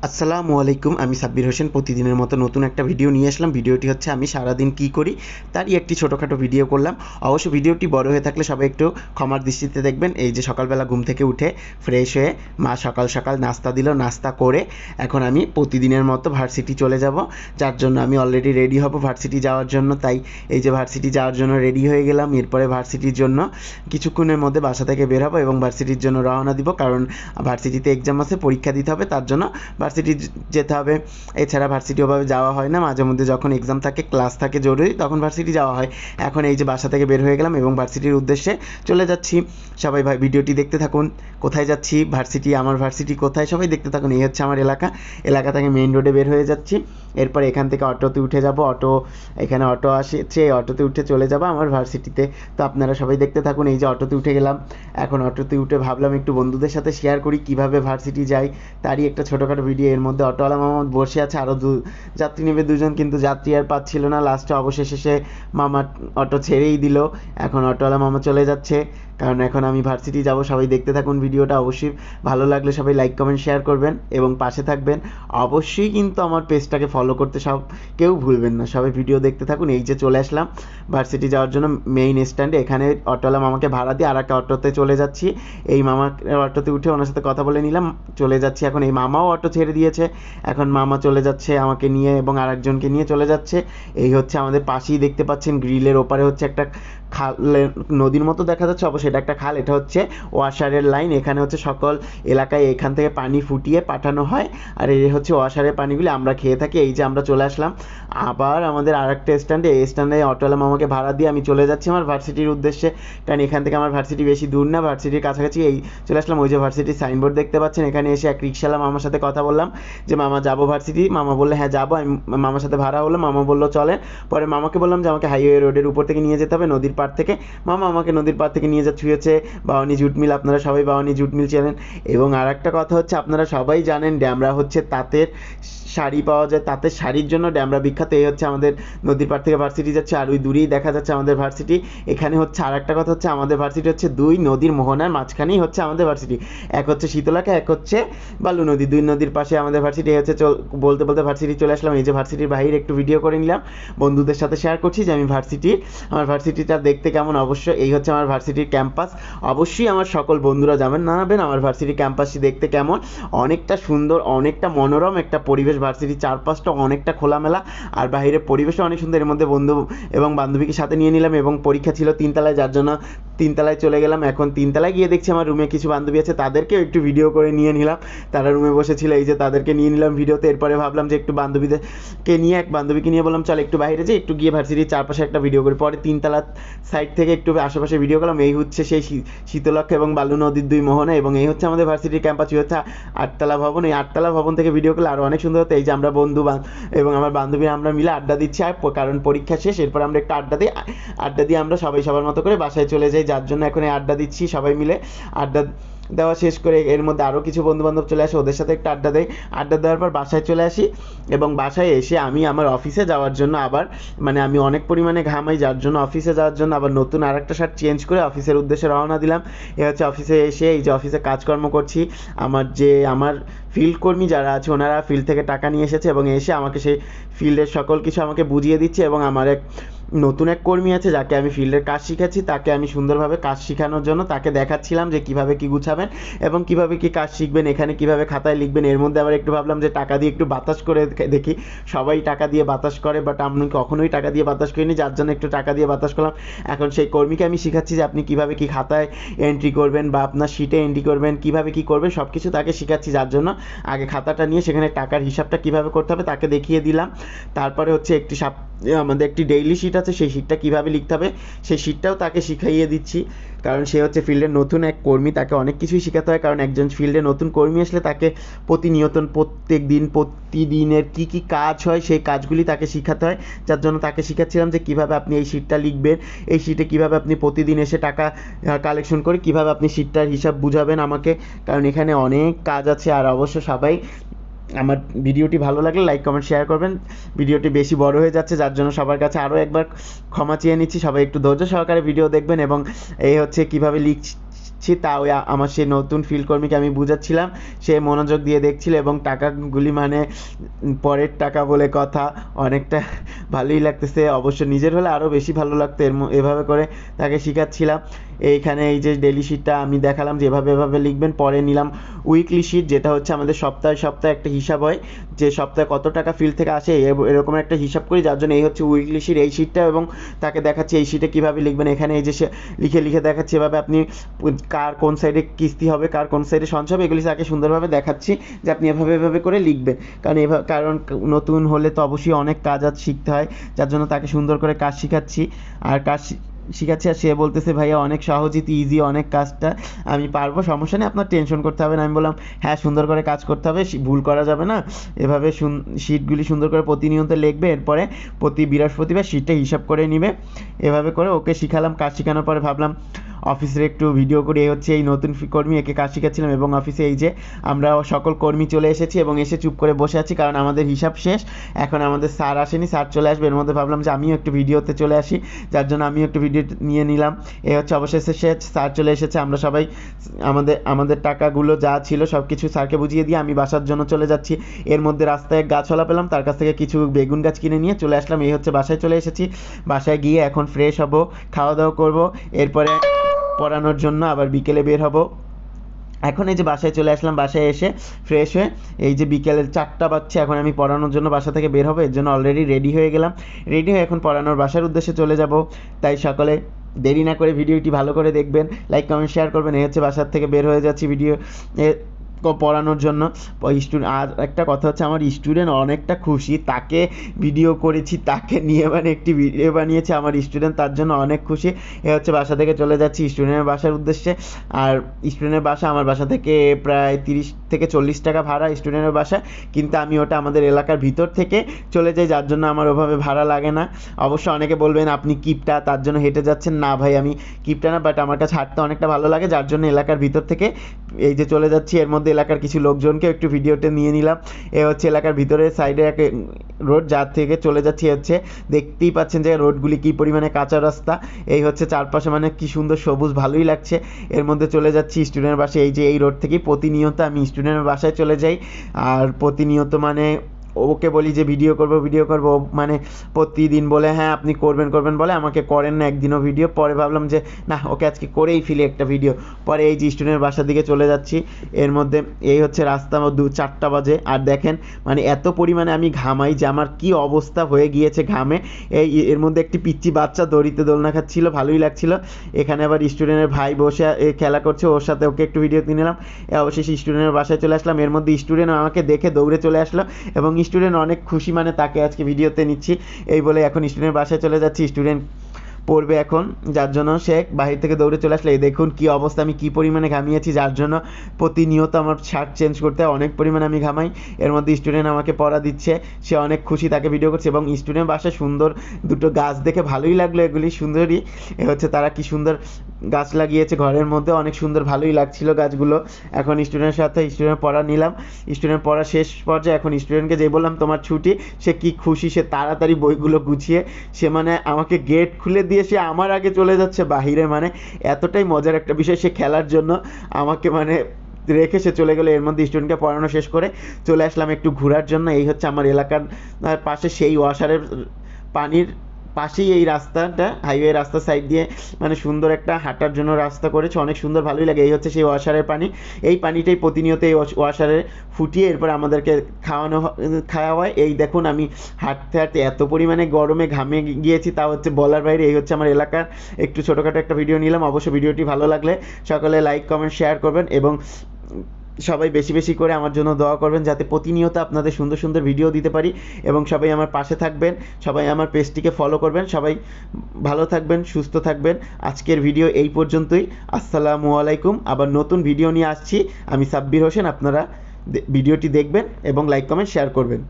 আসসালামু আলাইকুম, আমি সাব্বির হোসেন প্রতিদিনের মতো নতুন একটা ভিডিও নিয়ে আসলাম। ভিডিওটি হচ্ছে আমি সারাদিন কী করি তারই একটি ছোটোখাটো ভিডিও করলাম। অবশ্য ভিডিওটি বড় হয়ে থাকলে সবাই একটু ক্ষমার দৃষ্টিতে দেখবেন। এই যে সকালবেলা ঘুম থেকে উঠে ফ্রেশ হয়ে মা সকাল সকাল নাস্তা দিল, নাস্তা করে এখন আমি প্রতিদিনের মতো ভার্সিটি চলে যাব, যার জন্য আমি অলরেডি রেডি হব ভার্সিটি যাওয়ার জন্য। তাই এই যে ভার্সিটি যাওয়ার জন্য রেডি হয়ে গেলাম। এরপরে ভার্সিটির জন্য কিছুক্ষণের মধ্যে বাসা থেকে বের হবো এবং ভার্সিটির জন্য রওনা দিব, কারণ ভার্সিটিতে এক্সাম আছে, পরীক্ষা দিতে হবে, তার জন্য ভার্সিটি যেতে হবে। এছাড়া ভার্সিটি ওভাবে যাওয়া হয় না, মাঝে মধ্যে যখন এক্সাম থাকে, ক্লাস থাকে জরুরি, তখন ভার্সিটি যাওয়া হয়। এখন এই যে বাসা থেকে বের হয়ে গেলাম এবং ভার্সিটির উদ্দেশ্যে চলে যাচ্ছি। সবাই ভাই ভিডিওটি দেখতে থাকুন। কোথায় যাচ্ছি, ভার্সিটি, আমার ভার্সিটি কোথায়, সবাই দেখতে থাকুন। এই হচ্ছে আমার এলাকা থেকে মেইন রোডে বের হয়ে যাচ্ছি। এরপর এখান থেকে অটোতে উঠে যাব, এখানে অটো আসছে, অটোতে উঠে চলে যাব আমার ভার্সিটিতে। তো আপনারা সবাই দেখতে থাকুন। এই যে অটোতে উঠে গেলাম। এখন অটোতে উঠে ভাবলাম একটু বন্ধুদের সাথে শেয়ার করি কিভাবে ভার্সিটি যাই, তারই একটা ছোটোখাটো ভিডিও। এর মধ্যে অটোওয়ালা মামা বসে আছে, আরও যাত্রী নেবে দুজন, কিন্তু যাত্রী আর পাচ্ছিল না। লাস্টে অবশেষে সে মামা অটো ছেড়েই দিল। এখন অটোওয়ালা মামা চলে যাচ্ছে, কারণ এখন আমি ভার্সিটি যাব। সবাই দেখতে থাকুন ভিডিওটা। অবশ্যই ভালো লাগলে সবাই লাইক কমেন্ট শেয়ার করবেন এবং পাশে থাকবেন। অবশ্যই কিন্তু আমার পেজটাকে ফলো করতে কেউ ভুলবেন না। সবাই ভিডিও দেখতে থাকুন। এই যে চলে আসলাম ভার্সিটি যাওয়ার জন্য মেইন স্ট্যান্ডে। এখানে অটোওয়ালা মামাকে ভাড়া দিয়ে আর একটা অটোতে চলে যাচ্ছি। এই মামা অটোতে উঠে ওনার সাথে কথা বলে নিলাম, চলে যাচ্ছি। এখন এই মামাও অটো ছেড়ে দিয়েছে, এখন মামা চলে যাচ্ছে আমাকে নিয়ে এবং আরেকজনকে নিয়ে চলে যাচ্ছে। এই হচ্ছে আমাদের পাশেই দেখতে পাচ্ছেন, গ্রিলের ওপারে হচ্ছে একটা খাল, নদীর মতো দেখা যাচ্ছে, অবশ্যই এটা একটা খাল। এটা হচ্ছে ওয়াসারের লাইন। এখানে হচ্ছে সকল এলাকায় এখান থেকে পানি ফুটিয়ে পাঠানো হয়, আর এই হচ্ছে ওয়াসারের পানিগুলি আমরা খেয়ে থাকি। এই যে আমরা চলে আসলাম আবার আমাদের আর একটা স্ট্যান্ডে। এই স্ট্যান্ডে অটোওয়ালা মামাকে ভাড়া দিয়ে আমি চলে যাচ্ছি আমার ভার্সিটির উদ্দেশ্যে, কারণ এখান থেকে আমার ভার্সিটি বেশি দূর না, ভার্সিটির কাছাকাছি। এই চলে আসলাম। ওই যে ভার্সিটির সাইনবোর্ড দেখতে পাচ্ছেন, এখানে এসে এক রিক্সাওয়ালা মামার সাথে কথা বললাম যে মামা যাবো ভার্সিটি। মামা বললে হ্যাঁ যাবো। আমি মামার সাথে ভাড়া হলো, মামা বললো চলে। পরে মামাকে বললাম যে আমাকে হাইওয়ে রোডের উপর থেকে নিয়ে যেতে হবে, নদীর পাড় থেকে। মামা আমাকে নদীর পাড় থেকে নিয়ে যাচ্ছে হচ্ছে বাওয়ানি জুট মিল। আপনারা সবাই বাওয়ানি জুট মিল চেনেন। এবং আর একটা কথা হচ্ছে, আপনারা সবাই জানেন ড্যামরা হচ্ছে তাঁতের শাড়ি পাওয়া যায়, তাঁতের শাড়ির জন্য ড্যামরা বিখ্যাত। এই হচ্ছে আমাদের নদীর পাড় থেকে ভার্সিটি যাচ্ছে, আর ওই দূরেই দেখা যাচ্ছে আমাদের ভার্সিটি। এখানে হচ্ছে আর একটা কথা হচ্ছে, আমাদের ভার্সিটি হচ্ছে দুই নদীর মোহনার মাঝখানেই হচ্ছে আমাদের ভার্সিটি। এক হচ্ছে শীতলাখা, এক হচ্ছে বালু নদী। দুই নদীর পাশে আমাদের ভার্সিটি। এই হচ্ছে বলতে বলতে ভার্সিটি চলে আসলাম। এই যে ভার্সিটির বাইরে একটু ভিডিও করে নিলাম, বন্ধুদের সাথে শেয়ার করছি যে আমি আমার ভার্সিটিটা দেখতে কেমন। অবশ্যই এই হচ্ছে আমার ভার্সিটির ক্যাম্পাস। অবশ্যই আমার সকল বন্ধুরা জানাবেন আমার ভার্সিটি ক্যাম্পাসটি দেখতে কেমন। অনেকটা সুন্দর, অনেকটা মনোরম একটা পরিবেশ। ভার্সিটির চারপাশটা অনেকটা খোলামেলা, আর বাইরের পরিবেশও অনেক সুন্দর। এর মধ্যে বন্ধু এবং বান্ধবীকে সাথে নিয়ে নিলাম এবং পরীক্ষা ছিল তিনতলায়, যার জন্য তিনতলায় চলে গেলাম। এখন তিনতলায় গিয়ে দেখছি আমার রুমে কিছু বান্ধবী আছে, তাদেরকেও একটু ভিডিও করে নিয়ে নিলাম। তারা রুমে বসেছিল, এই যে তাদেরকে নিয়ে নিলাম ভিডিওতে। এরপরে ভাবলাম যে একটু এক বান্ধবীকে নিয়ে বললাম চল একটু বাইরে যাই, একটু গিয়ে ভার্সিটির চারপাশে একটা ভিডিও করি। পরে তিনতলা সাইড থেকে একটু আশেপাশে ভিডিও করলাম। এই হচ্ছে সেই শীতলক্ষা এবং বালু নদীর দুই মোহনা, এবং এই হচ্ছে আমাদের ভার্সিটির ক্যাম্পাস। হচ্ছে আটতলা ভবন। এই আটতলা ভবন থেকে ভিডিও করলে আরও অনেক সুন্দর হতো। এই যে আমরা বন্ধু এবং আমার বান্ধবীরা আমরা মিলে আড্ডা দিচ্ছি, আর কারণ পরীক্ষা শেষ। এরপর আমরা একটু আড্ডা দিয়ে আমরা সবাই সবার মতো করে বাসায় চলে যাই, যার জন্য এখন এই আড্ডা দিচ্ছি সবাই মিলে। আড্ডা দেওয়া শেষ করে এর মধ্যে আরও কিছু বন্ধুবান্ধব চলে আসে, ওদের সাথে একটু আড্ডা দেয়। আড্ডা দেওয়ার পর বাসায় চলে আসি, এবং বাসায় এসে আমি আমার অফিসে যাওয়ার জন্য আবার আমি অনেক পরিমাণে ঘামাই, যার জন্য অফিসে যাওয়ার জন্য আবার নতুন আর একটা শার্ট চেঞ্জ করে অফিসের উদ্দেশ্যে রওনা দিলাম। এ হচ্ছে অফিসে এসে এই যে অফিসে কাজকর্ম করছি। আমার ফিল্ড কর্মী যারা আছে ওনারা ফিল্ড থেকে টাকা নিয়ে এসেছে এবং এসে আমাকে সেই ফিল্ডের সকল কিছু আমাকে বুঝিয়ে দিচ্ছে। এবং আমার নতুন এক কর্মী আছে যাকে আমি ফিল্ডের কাজ শিখাচ্ছি, তাকে আমি সুন্দরভাবে কাজ শেখানোর জন্য তাকে দেখাচ্ছিলাম যে কীভাবে কী গুছাবেন এবং কীভাবে কী কাজ শিখবেন, এখানে কীভাবে খাতায় লিখবেন। এর মধ্যে আবার একটু ভাবলাম যে টাকা দিয়ে একটু বাতাস করে দেখি। সবাই টাকা দিয়ে বাতাস করে, বাট আমি কখনোই টাকা দিয়ে বাতাস করিনি, যার জন্য একটু টাকা দিয়ে বাতাস করলাম। এখন সেই কর্মীকে আমি শিখাচ্ছি যে আপনি কীভাবে কী খাতায় এন্ট্রি করবেন বা আপনার শিটে এন্ট্রি করবেন, কীভাবে কী করবেন, সব কিছু তাকে শিখাচ্ছি। যার জন্য আগে খাতাটা নিয়ে সেখানে টাকার হিসাবটা কীভাবে করতে হবে তাকে দেখিয়ে দিলাম। তারপরে হচ্ছে আমাদের একটি ডেইলি শিট আছে, সেই শিটটা কীভাবে লিখতে হবে সেই শিটটাও তাকে শিখাইয়ে দিচ্ছি। কারণ সে হচ্ছে ফিল্ডের নতুন এক কর্মী, তাকে অনেক কিছুই শেখাতে হয়। কারণ একজন ফিল্ডে নতুন কর্মী আসলে তাকে প্রতিদিনের কী কী কাজ হয় সেই কাজগুলি তাকে শেখাতে হয়। যার জন্য তাকে শেখাচ্ছিলাম যে কীভাবে আপনি এই শিটটা লিখবেন, এই শিটে কীভাবে আপনি প্রতিদিন এসে টাকা কালেকশন করে কীভাবে আপনি শিটটার হিসাব বুঝাবেন আমাকে, কারণ এখানে অনেক কাজ আছে। আর অবশ্য সবাই আমার ভিডিওটি ভালো লাগলে লাইক কমেন্ট শেয়ার করবেন। ভিডিওটি বেশি বড় হয়ে যাচ্ছে, যার জন্য সবার কাছে আরও একবার ক্ষমা চেয়ে নিচ্ছি। সবাই একটু ধৈর্য সহকারে ভিডিও দেখবেন। এবং এই হচ্ছে কীভাবে দিচ্ছি, তাও আমার সেই নতুন ফিল্ড কর্মীকে আমি বুঝাচ্ছিলাম, সে মনোযোগ দিয়ে দেখছিল এবং টাকাগুলি মানে পরের টাকা বলে কথা, অনেকটা ভালোই লাগতেছে। অবশ্য নিজের হলে আরও বেশি ভালো লাগতো। এভাবে করে তাকে শেখাচ্ছিলাম। এইখানে এই যে ডেলি শিটটা আমি দেখালাম যে এভাবে লিখবেন। পরে নিলাম উইকলি শিট, যেটা হচ্ছে আমাদের সপ্তাহে সপ্তাহে একটা হিসাব হয় যে সপ্তাহে কত টাকা ফিল্ড থেকে আসে, এরকম একটা হিসাব করি, যার জন্য এই হচ্ছে উইকলি শিট, এই শিটটা। এবং তাকে দেখাচ্ছি এই শিটে কীভাবে লিখবেন। এখানে এই যে সে লিখে দেখাচ্ছি এভাবে আপনি কার কোন সাইডে কিস্তি হবে, কার কোন সাইডে সঞ্চয় হবে, এগুলি তাকে সুন্দরভাবে দেখাচ্ছি যে আপনি এভাবে করে লিখবেন। কারণ নতুন হলে তো অবশ্যই অনেক কাজ শিখতে হয়, যার জন্য তাকে সুন্দর করে কাজ শেখাচ্ছি। আর শিখাচ্ছি, আর সে বলতেছে ভাইয়া অনেক সহজই, ইজি অনেক কাজটা, আমি পারবো, সমস্যা নেই, আপনার টেনশন করতে হবে না। আমি বললাম হ্যাঁ, সুন্দর করে কাজ করতে হবে, ভুল করা যাবে না। এভাবে শিটগুলি সুন্দর করে প্রতিনিয়ত লিখবে। এরপরে প্রতি বৃহস্পতিবার শিটটা হিসাব করে নিবে। এভাবে করে ওকে শিখালাম। কাজ শেখানোর পরে ভাবলাম অফিসের একটু ভিডিও করে। এই হচ্ছে এই নতুন কর্মী, একে কাজ শিখাচ্ছিলাম। এবং অফিসে এই যে আমরা সকল কর্মী চলে এসেছি এবং এসে চুপ করে বসে আছি, কারণ আমাদের হিসাব শেষ। এখন আমাদের স্যার আসেনি, স্যার চলে আসবে। এর মধ্যে ভাবলাম যে আমিও একটু ভিডিওতে চলে আসি, যার জন্য আমিও একটু ভিডিও নিয়ে নিলাম। এই হচ্ছে অবশেষে স্যার চলে এসেছে। আমরা সবাই আমাদের টাকাগুলো যা ছিল সব কিছু স্যারকে বুঝিয়ে দিয়ে আমি বাসার জন্য চলে যাচ্ছি। এর মধ্যে রাস্তায় গাছওয়ালা পেলাম, তার কাছ থেকে কিছু বেগুন গাছ কিনে নিয়ে চলে আসলাম। এই হচ্ছে বাসায় চলে এসেছি। বাসায় গিয়ে এখন ফ্রেশ হব, খাওয়া দাওয়া করবো, এরপরে পড়ানোর জন্য আবার বিকেলে বের হব। এখন এই যে বাসায় চলে আসলাম, বাসায় এসে ফ্রেশ হয়ে এই যে বিকেলের 4টা বাজছে, এখন আমি পড়ানোর জন্য বাসা থেকে বের হবো। এর জন্য অলরেডি রেডি হয়ে গেলাম। রেডি হয়ে এখন পড়ানোর বাসার উদ্দেশ্যে চলে যাব। তাই সকলে দেরি না করে ভিডিওটি ভালো করে দেখবেন, লাইক কমেন্ট শেয়ার করবেন। এই হচ্ছে বাসার থেকে বের হয়ে যাচ্ছি ভিডিও পড়ানোর জন্য। আর একটা কথা হচ্ছে, আমার স্টুডেন্ট অনেকটা খুশি, তাকে ভিডিও করেছি, তাকে নিয়ে মানে একটি ভিডিও বানিয়েছে আমার স্টুডেন্ট, তার জন্য অনেক খুশি। এ হচ্ছে বাসা থেকে চলে যাচ্ছি স্টুডেন্টের বাসার উদ্দেশ্যে। আর স্টুডেন্টের বাসা আমার বাসা থেকে প্রায় 30 থেকে 40 টাকা ভাড়া স্টুডেন্টের বাসা, কিন্তু আমি ওটা আমাদের এলাকার ভিতর থেকে চলে যাই, যার জন্য আমার ওভাবে ভাড়া লাগে না। অবশ্য অনেকে বলবেন আপনি কিপটা, তার জন্য হেঁটে যাচ্ছেন। না ভাই, আমি কিপটা না, বাট আমার কাছে হাঁটতে অনেকটা ভালো লাগে, যার জন্য এলাকার ভিতর থেকে এই যে চলে যাচ্ছি। এর মধ্যে এলাকার কিছু লোকজনকে একটু ভিডিওতে নিয়ে নিলাম। এ হচ্ছে এলাকার ভিতরে সাইডে এক রোড, যার থেকে চলে যাচ্ছি। হচ্ছে দেখতেই পাচ্ছেন যে রোডগুলি কি পরিমাণে কাঁচা রাস্তা। এই হচ্ছে চারপাশে মানে কি সুন্দর সবুজ, ভালোই লাগছে। এর মধ্যে চলে যাচ্ছি স্টুডেন্টের বাসায়। এই যে এই রোড থেকেই প্রতিনিয়ত আমি স্টুডেন্টের বাসায় চলে যাই। আর প্রতিনিয়ত মানে ওকে বলি যে ভিডিও করব, মানে প্রতিদিন বলে হ্যাঁ আপনি করবেন বলে, আমাকে করেন না একদিনও ভিডিও। পরে ভাবলাম যে না, ওকে আজকে করেই ফেলি একটা ভিডিও। পরে এই যে স্টুডেন্টের বাসার দিকে চলে যাচ্ছি। এর মধ্যে এই হচ্ছে রাস্তা 4টা বাজে। আর দেখেন মানে এত পরিমাণে আমি ঘামাই যে আমার কি অবস্থা হয়ে গিয়েছে ঘামে। এর মধ্যে একটি পিচ্চি বাচ্চা দড়িতে দোলনা খাচ্ছিল, ভালোই লাগছিল। এখানে আবার স্টুডেন্টের ভাই বসে খেলা করছে, ওর সাথে ওকে একটু ভিডিও নিলাম। অবশেষে স্টুডেন্টের বাসায় চলে আসলাম। এর মধ্যে স্টুডেন্ট আমাকে দেখে দৌড়ে চলে আসলো এবং স্টুডেন্ট অনেক খুশি, মানে তাকে আজকে ভিডিওতে নিচ্ছি। এই বলে এখন স্টুডেন্টের বাসায় চলে যাচ্ছি। স্টুডেন্ট পড়বে এখন, যার জন্য সে বাহির থেকে দৌড়ে চলে আসলে। এই দেখুন কি অবস্থা, আমি কি পরিমাণে ঘামিয়েছি, যার জন্য প্রতিনিয়ত আমার শার্ট চেঞ্জ করতে হয়, অনেক পরিমাণে আমি ঘামাই। এর মধ্যে স্টুডেন্ট আমাকে পড়া দিচ্ছে, সে অনেক খুশি, তাকে ভিডিও করছে। এবং স্টুডেন্ট বাসায় সুন্দর দুটো গাছ দেখে ভালোই লাগলো, এগুলি সুন্দরই। এ হচ্ছে তারা কি সুন্দর গাছ লাগিয়েছে ঘরের মধ্যে, অনেক সুন্দর, ভালোই লাগছিল গাছগুলো। এখন স্টুডেন্টের সাথে স্টুডেন্ট পড়া নিলাম। স্টুডেন্ট পড়া শেষ পর্যায়ে। এখন স্টুডেন্টকে যে বললাম তোমার ছুটি, সে কি খুশি, সে তাড়াতাড়ি বইগুলো গুছিয়ে সে মানে আমাকে গেট খুলে দিয়ে সে আমার আগে চলে যাচ্ছে বাহিরে। মানে এতটাই মজার একটা বিষয়, সে খেলার জন্য আমাকে মানে রেখে সে চলে গেলো। এর মধ্যে স্টুডেন্টকে পড়ানো শেষ করে চলে আসলাম একটু ঘোরার জন্য। এই হচ্ছে আমার এলাকার পাশে সেই ওয়াশারের পানির পাশেই এই রাস্তাটা, হাইওয়ে রাস্তার সাইড দিয়ে মানে সুন্দর একটা হাঁটার জন্য রাস্তা করেছে, অনেক সুন্দর, ভালোই লাগে। এই হচ্ছে সেই ওয়াশারের পানি। এই পানিটাই প্রতিনিয়ত এই ওয়াশারে ফুটিয়ে এরপর আমাদেরকে খাওয়া হয়। এই দেখুন আমি হাঁটতে এত পরিমাণে গরমে ঘামে গিয়েছি, তা হচ্ছে বলার বাইরে। এই হচ্ছে আমার এলাকার একটু ছোটোখাটো একটা ভিডিও নিলাম। অবশ্য ভিডিওটি ভালো লাগলে সকলে লাইক কমেন্ট শেয়ার করবেন এবং সবাই বেশি বেশি করে আমার জন্য দোয়া করবেন, যাতে প্রতিনিয়ত আপনাদের সুন্দর সুন্দর ভিডিও দিতে পারি। এবং সবাই আমার পাশে থাকবেন, সবাই আমার পেজটিকে ফলো করবেন। সবাই ভালো থাকবেন, সুস্থ থাকবেন। আজকের ভিডিও এই পর্যন্তই। আসসালামু আলাইকুম। আবার নতুন ভিডিও নিয়ে আসছি। আমি সাব্বির হোসেন। আপনারা ভিডিওটি দেখবেন এবং লাইক কমেন্ট শেয়ার করবেন।